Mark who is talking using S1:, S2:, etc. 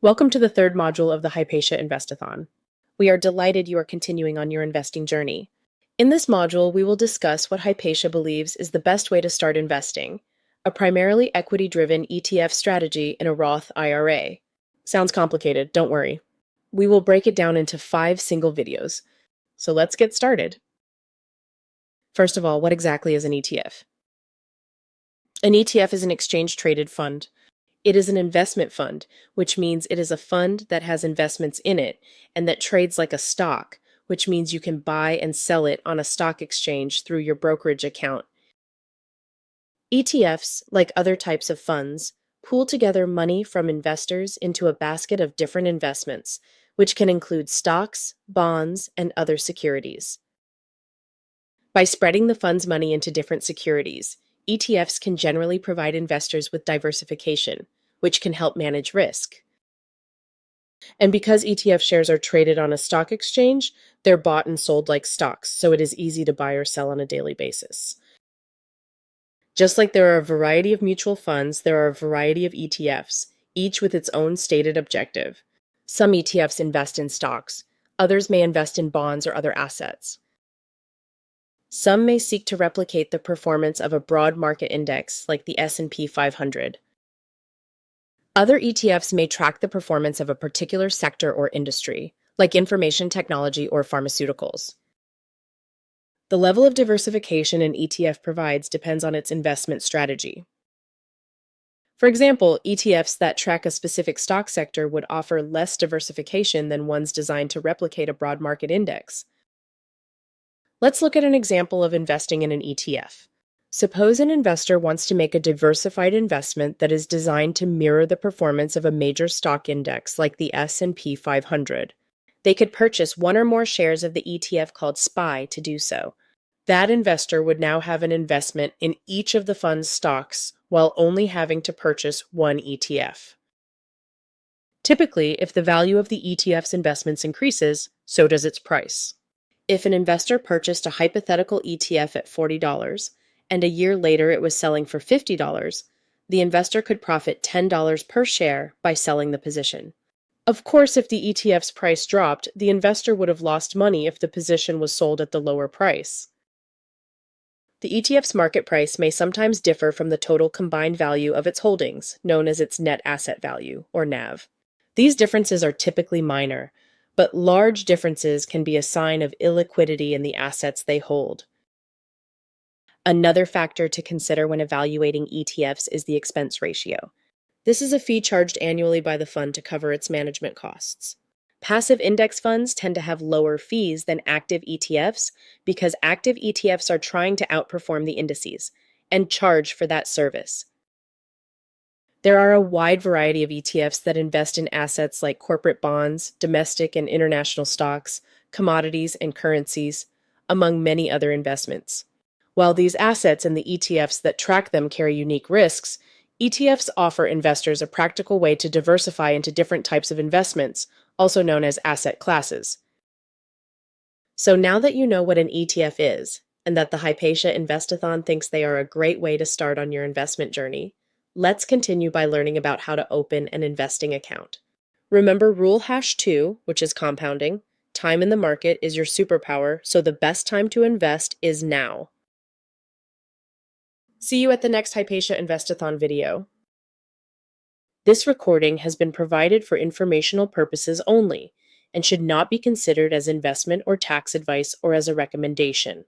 S1: Welcome to the third module of the Hypatia Investathon. We are delighted you are continuing on your investing journey. In this module, we will discuss what Hypatia believes is the best way to start investing, a primarily equity-driven ETF strategy in a Roth IRA. Sounds complicated, don't worry. We will break it down into 5 single videos. So let's get started. First of all, what exactly is an ETF? An ETF is an exchange-traded fund. It is an investment fund, which means it is a fund that has investments in it and that trades like a stock, which means you can buy and sell it on a stock exchange through your brokerage account. ETFs, like other types of funds, pool together money from investors into a basket of different investments, which can include stocks, bonds, and other securities. By spreading the fund's money into different securities, ETFs can generally provide investors with diversification, which can help manage risk. And because ETF shares are traded on a stock exchange, they're bought and sold like stocks, so it is easy to buy or sell on a daily basis. Just like there are a variety of mutual funds, there are a variety of ETFs, each with its own stated objective. Some ETFs invest in stocks, others may invest in bonds or other assets. Some may seek to replicate the performance of a broad market index like the S&P 500. Other ETFs may track the performance of a particular sector or industry, like information technology or pharmaceuticals. The level of diversification an ETF provides depends on its investment strategy. For example, ETFs that track a specific stock sector would offer less diversification than ones designed to replicate a broad market index. Let's look at an example of investing in an ETF. Suppose an investor wants to make a diversified investment that is designed to mirror the performance of a major stock index like the S&P 500. They could purchase one or more shares of the ETF called SPY to do so. That investor would now have an investment in each of the fund's stocks while only having to purchase one ETF. Typically, if the value of the ETF's investments increases, so does its price. If an investor purchased a hypothetical ETF at $40 and a year later it was selling for $50, the investor could profit $10 per share by selling the position. Of course, if the ETF's price dropped, the investor would have lost money if the position was sold at the lower price. The ETF's market price may sometimes differ from the total combined value of its holdings, known as its net asset value, or NAV. These differences are typically minor, but large differences can be a sign of illiquidity in the assets they hold. Another factor to consider when evaluating ETFs is the expense ratio. This is a fee charged annually by the fund to cover its management costs. Passive index funds tend to have lower fees than active ETFs because active ETFs are trying to outperform the indices and charge for that service. There are a wide variety of ETFs that invest in assets like corporate bonds, domestic and international stocks, commodities and currencies, among many other investments. While these assets and the ETFs that track them carry unique risks, ETFs offer investors a practical way to diversify into different types of investments, also known as asset classes. So now that you know what an ETF is, and that the Hypatia Investathon thinks they are a great way to start on your investment journey, let's continue by learning about how to open an investing account. Remember rule #2, which is compounding. Time in the market is your superpower, so the best time to invest is now. See you at the next Hypatia Investathon video. This recording has been provided for informational purposes only and should not be considered as investment or tax advice or as a recommendation.